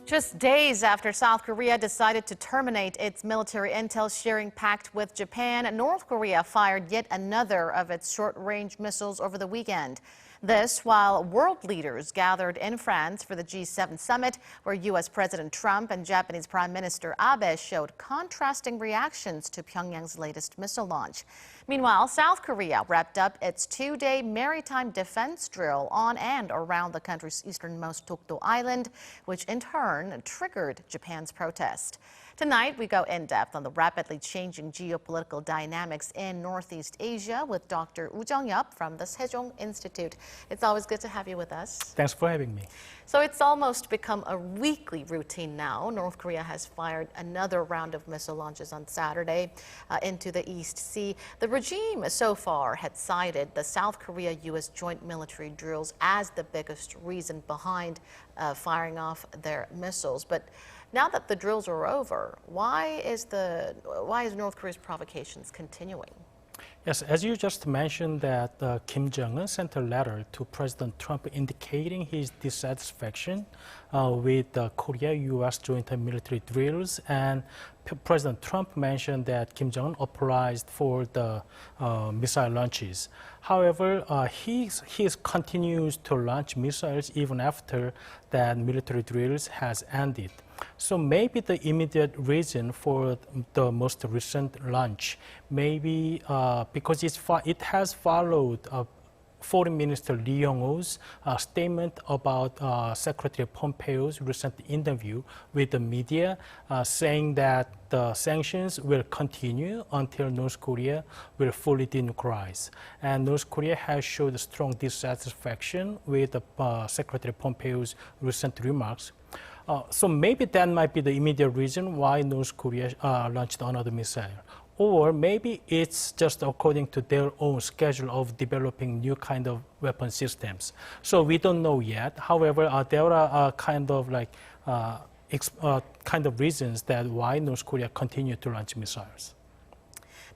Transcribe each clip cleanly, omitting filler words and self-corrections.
Just days after South Korea decided to terminate its military intel sharing pact with Japan, North Korea fired yet another of its short-range missiles over the weekend. This while world leaders gathered in France for the G7 summit, where U.S. President Trump and Japanese Prime Minister Abes showed contrasting reactions to Pyongyang's latest missile launch. Meanwhile, South Korea wrapped up its two-day maritime defense drill on and around the country's easternmost Dokdo Island, which in turn triggered Japan's protest. Tonight, we go in-depth on the rapidly changing geopolitical dynamics in Northeast Asia with Dr. Jung-yeop from the Sejong Institute. It's always good to have you with us. Thanks for having me. So it's almost become a weekly routine now. North Korea has fired another round of missile launches on Saturday into the East Sea. The regime so far had cited the South Korea-U.S. joint military drills as the biggest reason behind firing off their missiles. But now that the drills are over, why is North Korea's provocations continuing? Yes, as you just mentioned that Kim Jong-un sent a letter to President Trump indicating his dissatisfaction with the Korea-U.S. joint military drills, and President Trump mentioned that Kim Jong-un authorized for the missile launches. However, he continues to launch missiles even after that military drills has ended. So maybe the immediate reason for the most recent launch, maybe because it has followed Foreign Minister Lee Young-ho's statement about Secretary Pompeo's recent interview with the media, saying that the sanctions will continue until North Korea will fully denuclearize. And North Korea has showed strong dissatisfaction with Secretary Pompeo's recent remarks. So maybe that might be the immediate reason why North Korea launched another missile. Or maybe it's just according to their own schedule of developing new kind of weapon systems. So we don't know yet. However, there are kind of reasons that why North Korea continue to launch missiles.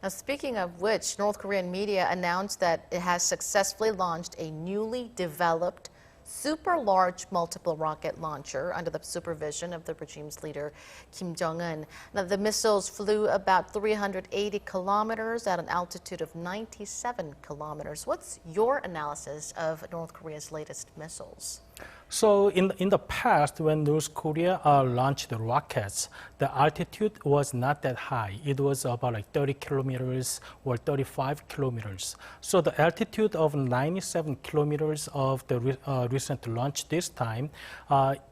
Now, speaking of which, North Korean media announced that it has successfully launched a newly developed super large multiple rocket launcher under the supervision of the regime's leader, Kim Jong-un. Now, the missiles flew about 380 kilometers at an altitude of 97 kilometers. What's your analysis of North Korea's latest missiles? So in the past, when North Korea launched the rockets, the altitude was not that high. It was about like 30 kilometers or 35 kilometers. So the altitude of 97 kilometers of the recent launch this time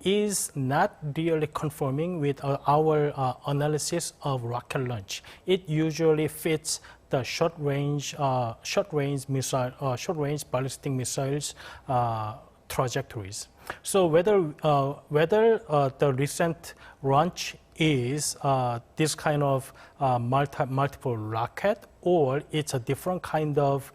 is not really conforming with our analysis of rocket launch. It usually fits the short-range ballistic missiles trajectories. So whether the recent launch is this kind of multiple rocket or it's a different kind of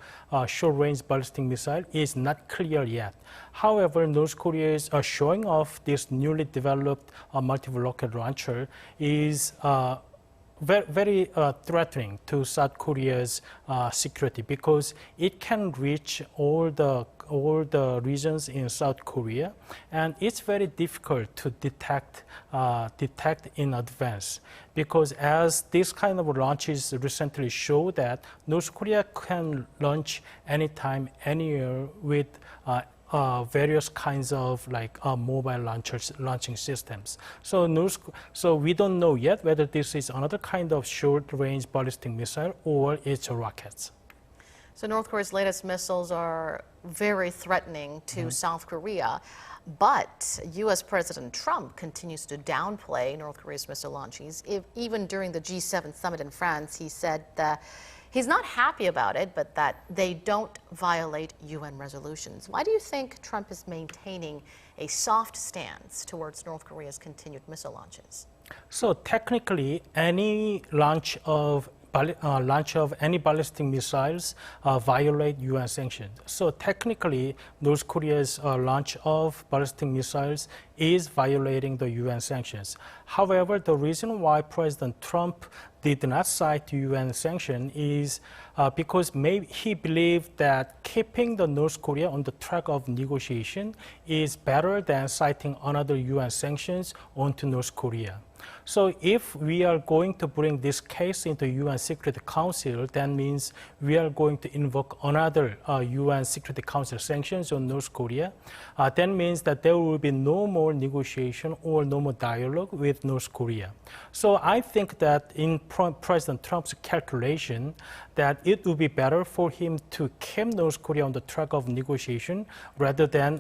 short-range ballistic missile is not clear yet. However, North Korea is showing off this newly developed multiple rocket launcher is very threatening to South Korea's security, because it can reach all the regions in South Korea, and it's very difficult to detect in advance, because as this kind of launches recently show that North Korea can launch anytime, anywhere with various kinds of mobile launching systems. So we don't know yet whether this is another kind of short-range ballistic missile or it's rockets. So North Korea's latest missiles are very threatening to South Korea, but U.S. President Trump continues to downplay North Korea's missile launches. Even during the G7 summit in France, he said that he's not happy about it, but that they don't violate UN resolutions. Why do you think Trump is maintaining a soft stance towards North Korea's continued missile launches? So technically, any launch of any ballistic missiles violate UN sanctions. So technically, North Korea's launch of ballistic missiles is violating the UN sanctions. However, the reason why President Trump did not cite UN sanction is because maybe he believed that keeping the North Korea on the track of negotiation is better than citing another UN sanctions onto North Korea. So if we are going to bring this case into UN Security Council, that means we are going to invoke another UN Security Council sanctions on North Korea. That means that there will be no more negotiation or no more dialogue with North Korea. So I think that in President Trump's calculation, that it would be better for him to keep North Korea on the track of negotiation rather than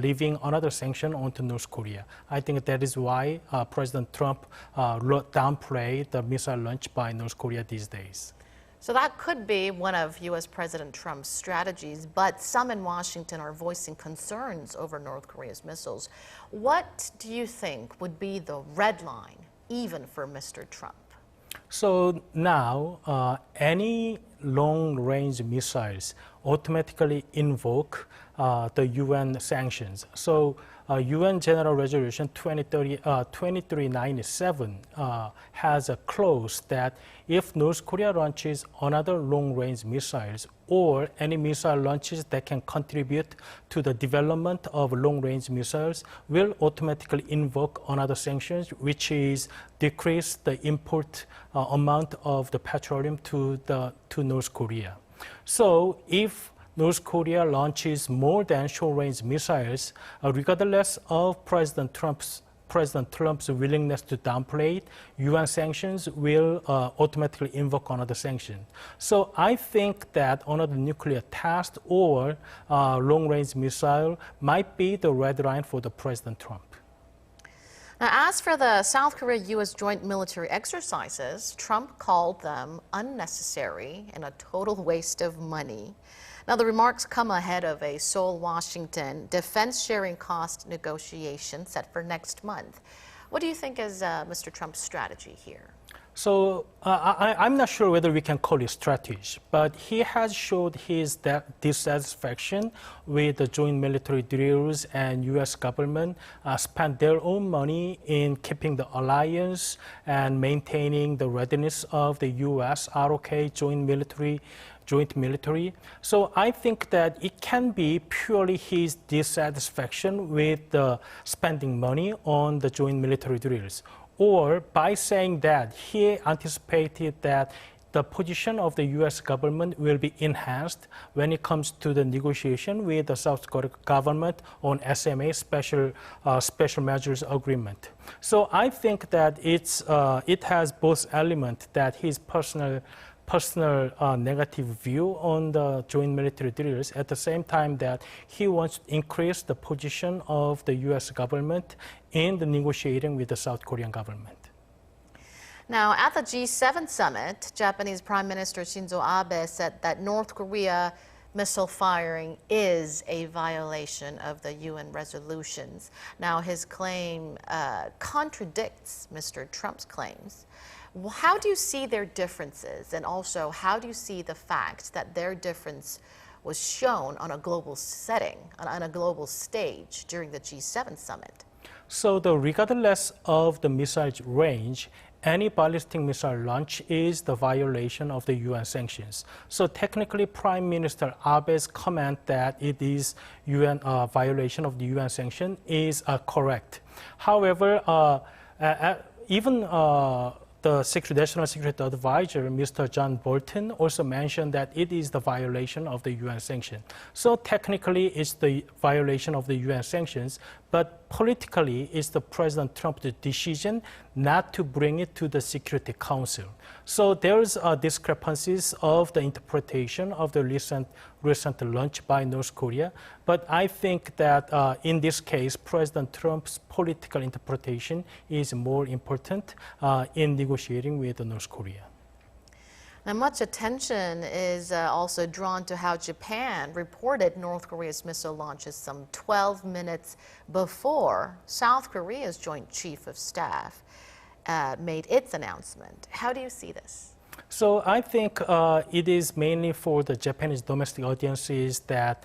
leaving another sanction onto North Korea. I think that is why President Trump downplayed the missile launch by North Korea these days. So that could be one of U.S. President Trump's strategies, but some in Washington are voicing concerns over North Korea's missiles. What do you think would be the red line, even for Mr. Trump? So now, any long-range missiles automatically invoke the UN sanctions. So UN General Resolution 2397 has a clause that if North Korea launches another long-range missiles or any missile launches that can contribute to the development of long-range missiles, will automatically invoke another sanctions, which is decrease the import amount of the petroleum to North Korea. So if North Korea launches more than short-range missiles, regardless of President Trump's willingness to downplay it, UN sanctions will automatically invoke another sanction. So I think that another nuclear test or long-range missile might be the red line for the President Trump. Now, as for the South Korea-U.S. joint military exercises, Trump called them unnecessary and a total waste of money. Now, the remarks come ahead of a Seoul-Washington defense sharing cost negotiation set for next month. What do you think is Mr. Trump's strategy here? So I'm not sure whether we can call it strategy, but he has showed his dissatisfaction with the joint military drills, and U.S. government spent their own money in keeping the alliance and maintaining the readiness of the U.S. ROK joint military. So I think that it can be purely his dissatisfaction with the spending money on the joint military drills, or by saying that he anticipated that the position of the U.S. government will be enhanced when it comes to the negotiation with the South Korea government on SMA special measures agreement. So I think that it has both elements, that his personal negative view on the joint military drills, at the same time that he wants to increase the position of the U.S. government in the negotiating with the South Korean government. Now, at the G7 summit, Japanese Prime Minister Shinzo Abe said that North Korea missile firing is a violation of the UN resolutions. Now, his claim contradicts Mr. Trump's claims. How do you see their differences, and also how do you see the fact that their difference was shown on a global setting, on a global stage during the G7 summit? So regardless of the missile's range, any ballistic missile launch is the violation of the UN sanctions. So technically, Prime Minister Abe's comment that it is UN violation of the UN sanction is correct. However, even the National Security Advisor, Mr. John Bolton, also mentioned that it is the violation of the UN sanction. So technically, it's the violation of the UN sanctions, but politically, it's the President Trump's decision not to bring it to the Security Council. So there's discrepancies of the interpretation of the recent launch by North Korea. But I think that in this case, President Trump's political interpretation is more important in negotiating with North Korea. Now, much attention is also drawn to how Japan reported North Korea's missile launches some 12 minutes before South Korea's Joint Chief of Staff made its announcement. How do you see this? So I think it is mainly for the Japanese domestic audiences that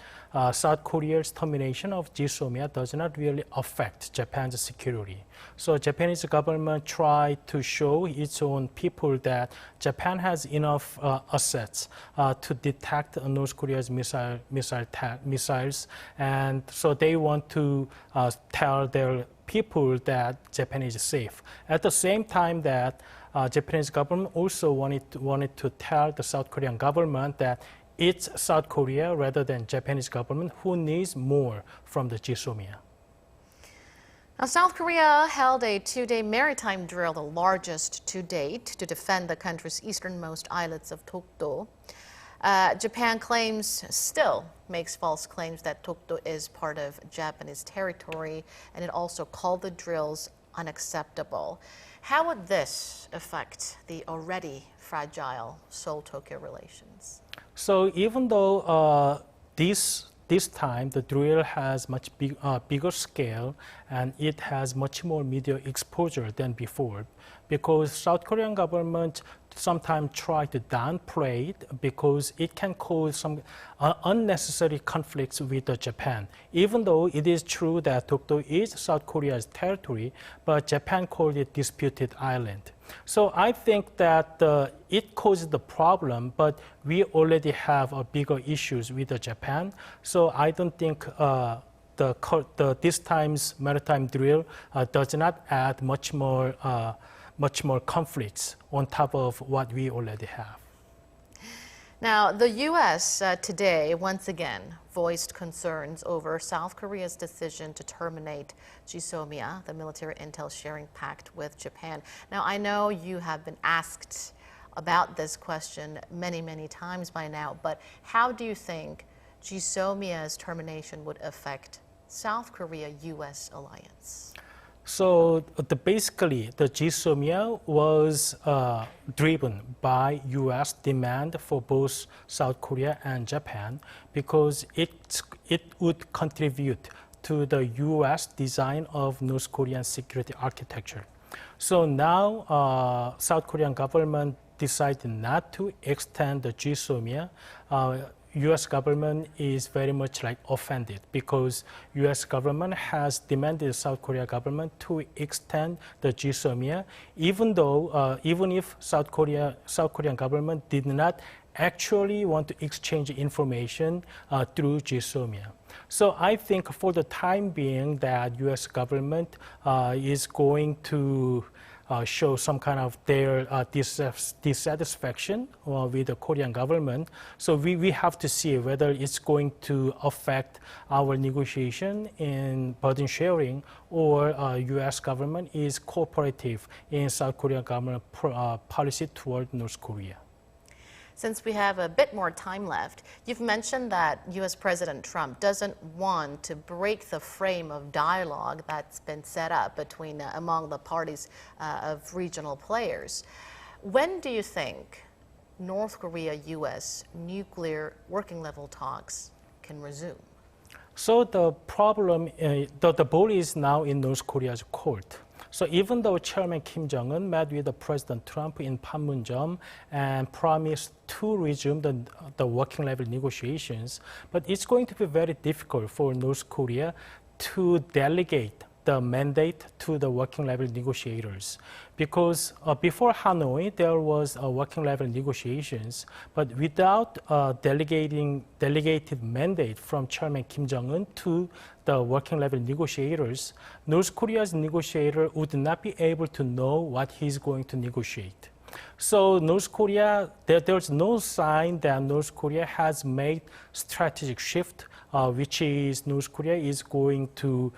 South Korea's termination of GSOMIA does not really affect Japan's security. So Japanese government tried to show its own people that Japan has enough assets to detect North Korea's missiles, and so they want to tell their people that Japan is safe. At the same time that Japanese government also wanted to tell the South Korean government that it's South Korea rather than Japanese government who needs more from the GSOMIA. Now, South Korea held a two-day maritime drill, the largest to date, to defend the country's easternmost islets of Dokdo. Japan still makes false claims that Dokdo is part of Japanese territory, and it also called the drills unacceptable. How would this affect the already fragile Seoul-Tokyo relations? So even though this time the drill has much bigger scale and it has much more media exposure than before, because South Korean government sometimes try to downplay it because it can cause some unnecessary conflicts with Japan. Even though it is true that Dokdo is South Korea's territory, but Japan called it disputed island. So I think that it causes the problem, but we already have bigger issues with Japan. So I don't think this time's maritime drill does not add much more conflicts on top of what we already have. Now, the U.S. Today once again voiced concerns over South Korea's decision to terminate GSOMIA, the military intel sharing pact with Japan. Now, I know you have been asked about this question many, many times by now, but how do you think GSOMIA's termination would affect South Korea-U.S. alliance? So basically, the GSOMIA was driven by U.S. demand for both South Korea and Japan because it would contribute to the U.S. design of North Korean security architecture. So now South Korean government decided not to extend the GSOMIA. U.S. government is very much offended because U.S. government has demanded South Korea government to extend the GSOMIA, even if South Korean government did not actually want to exchange information through GSOMIA. So I think for the time being that U.S. government is going to show some kind of their dissatisfaction with the Korean government. So we have to see whether it's going to affect our negotiation in burden sharing or U.S. government is cooperative in South Korean government policy toward North Korea. Since we have a bit more time left, you've mentioned that U.S. President Trump doesn't want to break the frame of dialogue that's been set up among the parties of regional players. When do you think North Korea-U.S. nuclear working level talks can resume? So the problem, the ball is now in North Korea's court. So even though Chairman Kim Jong-un met with President Trump in Panmunjom and promised to resume the working level negotiations, but it's going to be very difficult for North Korea to delegate the mandate to the working level negotiators. Because before Hanoi, there was working level negotiations, but without delegated mandate from Chairman Kim Jong-un to the working level negotiators, North Korea's negotiator would not be able to know what he's going to negotiate. So North Korea, there's no sign that North Korea has made strategic shift, which is North Korea is going to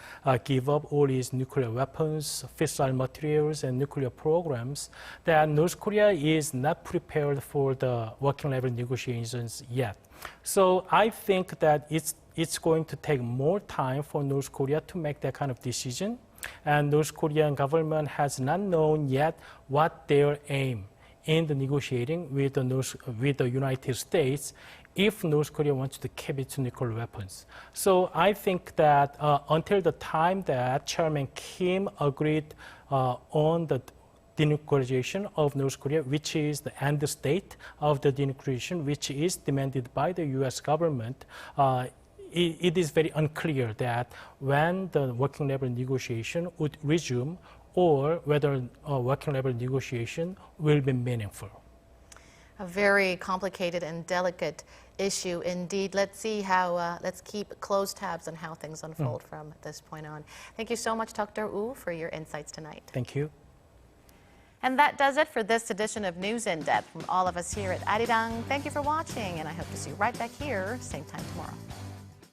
give up all its nuclear weapons, fissile materials, and nuclear programs, that North Korea is not prepared for the working level negotiations yet. So I think that it's going to take more time for North Korea to make that kind of decision. And North Korean government has not known yet what their aim in the negotiating with the United States if North Korea wants to keep its nuclear weapons. So I think that until the time that Chairman Kim agreed on the denuclearization of North Korea, which is the end state of the denuclearization, which is demanded by the U.S. government, it is very unclear that when the working level negotiation would resume or whether a working level negotiation will be meaningful. A very complicated and delicate issue indeed. Let's see how, let's keep close tabs on how things unfold from this point on. Thank you so much, Dr. Woo, for your insights tonight. Thank you. And that does it for this edition of News in Depth. From all of us here at Arirang, thank you for watching, and I hope to see you right back here, same time tomorrow.